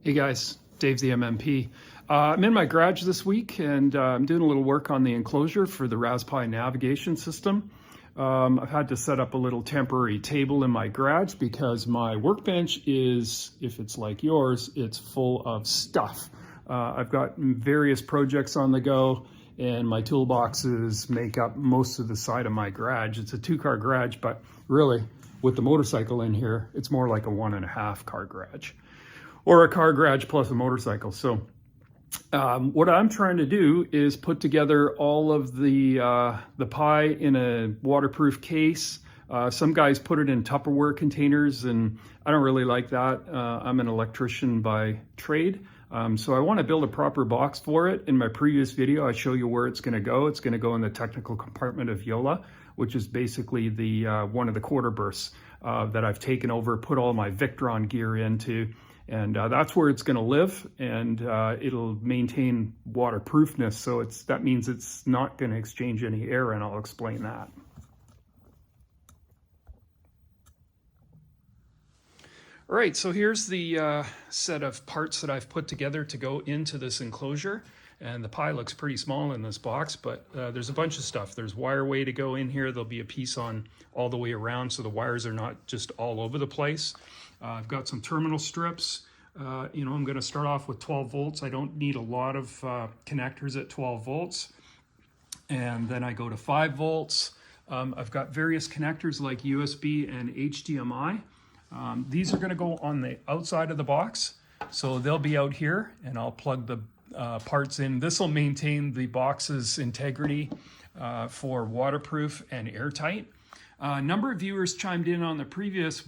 Hey guys, Dave the MMP. I'm in my garage this week and I'm doing a little work on the enclosure for the Raspberry navigation system. I've had to set up a little temporary table in my garage because my workbench is, if it's like yours, it's full of stuff. I've got various projects on the go and my toolboxes make up most of the side of my garage. It's a 2-car garage, but really with the motorcycle in here, it's more like a 1.5-car garage. Or a car garage plus a motorcycle. So what I'm trying to do is put together all of the pie in a waterproof case. Some guys put it in Tupperware containers, and I don't really like that. I'm an electrician by trade, so I want to build a proper box for it. In my previous video, I show you where it's going to go. It's going to go in the technical compartment of Yola, which is basically the one of the quarter berths that I've taken over, put all my Victron gear into. And that's where it's going to live, and it'll maintain waterproofness. So that means it's not going to exchange any air, and I'll explain that. All right, so here's the set of parts that I've put together to go into this enclosure. And the pie looks pretty small in this box, but there's a bunch of stuff. There's wire way to go in here. There'll be a piece on all the way around, so the wires are not just all over the place. I've got some terminal strips. I'm going to start off with 12 volts. I don't need a lot of connectors at 12 volts. And then I go to 5 volts. I've got various connectors like USB and HDMI. These are going to go on the outside of the box. So they'll be out here, and I'll plug the parts in. This will maintain the box's integrity for waterproof and airtight. A number of viewers chimed in on the previous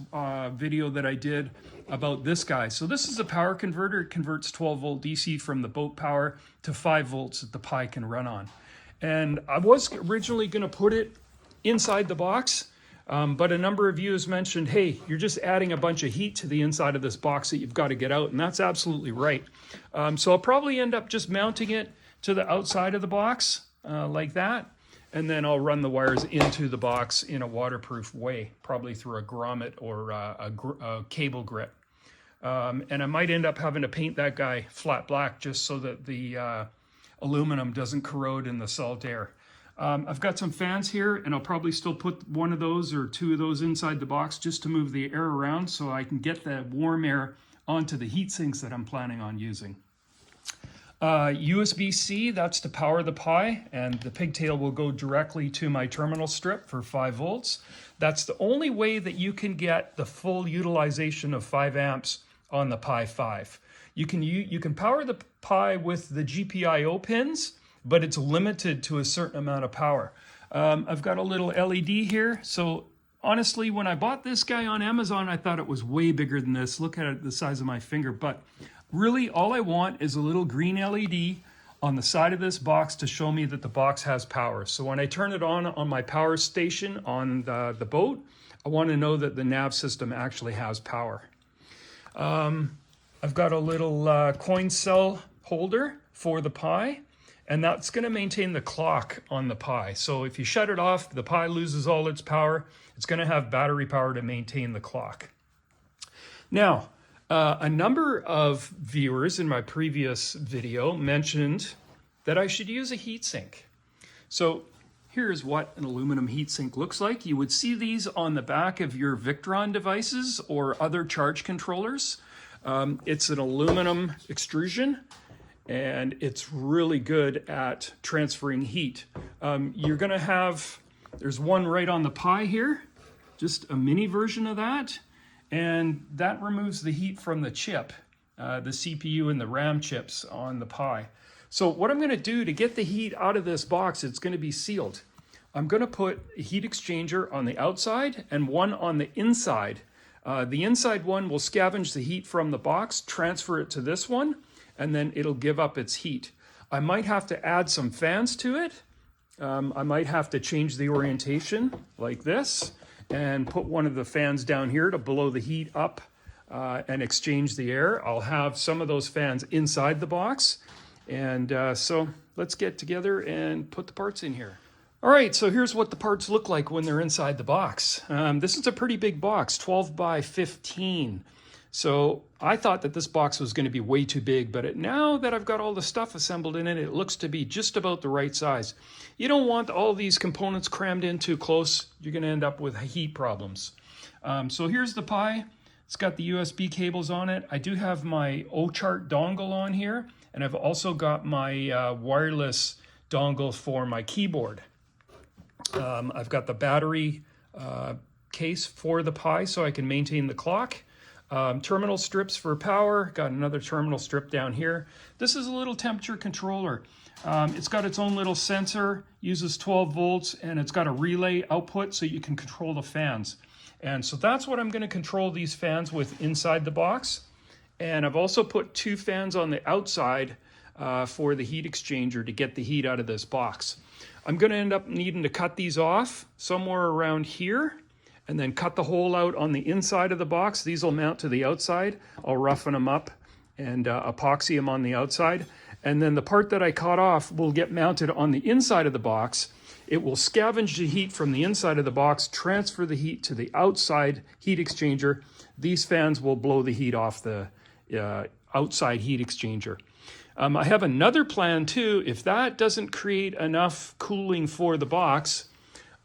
video that I did about this guy. So this is a power converter. It converts 12 volt DC from the boat power to 5 volts that the Pi can run on. And I was originally going to put it inside the box, but a number of viewers mentioned, hey, you're just adding a bunch of heat to the inside of this box that you've got to get out, and that's absolutely right. So I'll probably end up just mounting it to the outside of the box like that. And then I'll run the wires into the box in a waterproof way, probably through a grommet or a cable grit. And I might end up having to paint that guy flat black just so that the aluminum doesn't corrode in the salt air. I've got some fans here, and I'll probably still put one of those or 2 of those inside the box just to move the air around so I can get that warm air onto the heat sinks that I'm planning on using. USB-C, that's to power the Pi, and the pigtail will go directly to my terminal strip for 5 volts. That's the only way that you can get the full utilization of 5 amps on the Pi 5. You can power the Pi with the GPIO pins, but it's limited to a certain amount of power. I've got a little LED here, so honestly, when I bought this guy on Amazon, I thought it was way bigger than this. Look at it, the size of my finger, but really, all I want is a little green LED on the side of this box to show me that the box has power. So when I turn it on my power station on the boat, I want to know that the nav system actually has power. I've got a little coin cell holder for the Pi, and that's going to maintain the clock on the Pi. So if you shut it off, the Pi loses all its power. It's going to have battery power to maintain the clock. Now, a number of viewers in my previous video mentioned that I should use a heatsink. So here's what an aluminum heatsink looks like. You would see these on the back of your Victron devices or other charge controllers. It's an aluminum extrusion, and it's really good at transferring heat. You're going to have, there's one right on the Pi here, just a mini version of that. And that removes the heat from the chip, the CPU and the RAM chips on the Pi. So what I'm going to do to get the heat out of this box, it's going to be sealed. I'm going to put a heat exchanger on the outside and one on the inside. The inside one will scavenge the heat from the box, transfer it to this one, and then it'll give up its heat. I might have to add some fans to it. I might have to change the orientation like this, and put one of the fans down here to blow the heat up and exchange the air. I'll have some of those fans inside the box. And so let's get together and put the parts in here. All right, so here's what the parts look like when they're inside the box. This is a pretty big box, 12 by 15. So I thought that this box was going to be way too big, but now that I've got all the stuff assembled in it, it looks to be just about the right size. You don't want all these components crammed in too close. You're going to end up with heat problems. So here's the Pi. It's got the USB cables on it. I do have my O-Chart dongle on here, and I've also got my wireless dongle for my keyboard. I've got the battery case for the Pi so I can maintain the clock. Terminal strips for power. Got another terminal strip down here. This is a little temperature controller. It's got its own little sensor, uses 12 volts, and it's got a relay output so you can control the fans. And so that's what I'm going to control these fans with inside the box. And I've also put 2 fans on the outside for the heat exchanger to get the heat out of this box. I'm going to end up needing to cut these off somewhere around here, and then cut the hole out on the inside of the box. These will mount to the outside. I'll roughen them up and epoxy them on the outside. And then the part that I cut off will get mounted on the inside of the box. It will scavenge the heat from the inside of the box, transfer the heat to the outside heat exchanger. These fans will blow the heat off the outside heat exchanger. I have another plan too. If that doesn't create enough cooling for the box,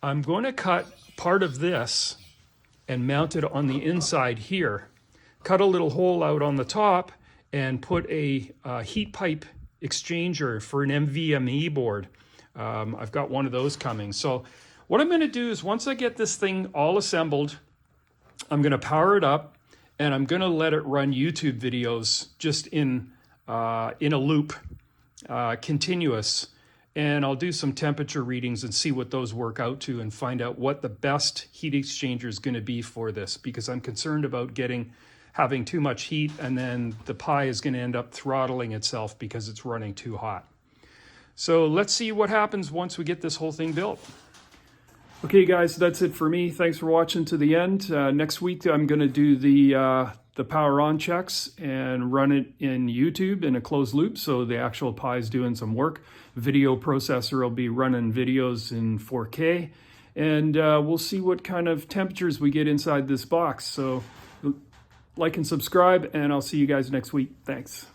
I'm going to cut part of this and mount it on the inside here. Cut a little hole out on the top and put a heat pipe exchanger for an NVMe board. I've got one of those coming. So what I'm going to do is once I get this thing all assembled, I'm going to power it up and I'm going to let it run YouTube videos just in a loop, continuous. And I'll do some temperature readings and see what those work out to and find out what the best heat exchanger is going to be for this, because I'm concerned about having too much heat and then the Pi is going to end up throttling itself because it's running too hot. So let's see what happens once we get this whole thing built. Okay guys, that's it for me. Thanks for watching to the end. Next week I'm going to do the power on checks and run it in YouTube in a closed loop, so the actual Pi is doing some work. Video processor will be running videos in 4K, and we'll see what kind of temperatures we get inside this box. So like and subscribe, and I'll see you guys next week. Thanks.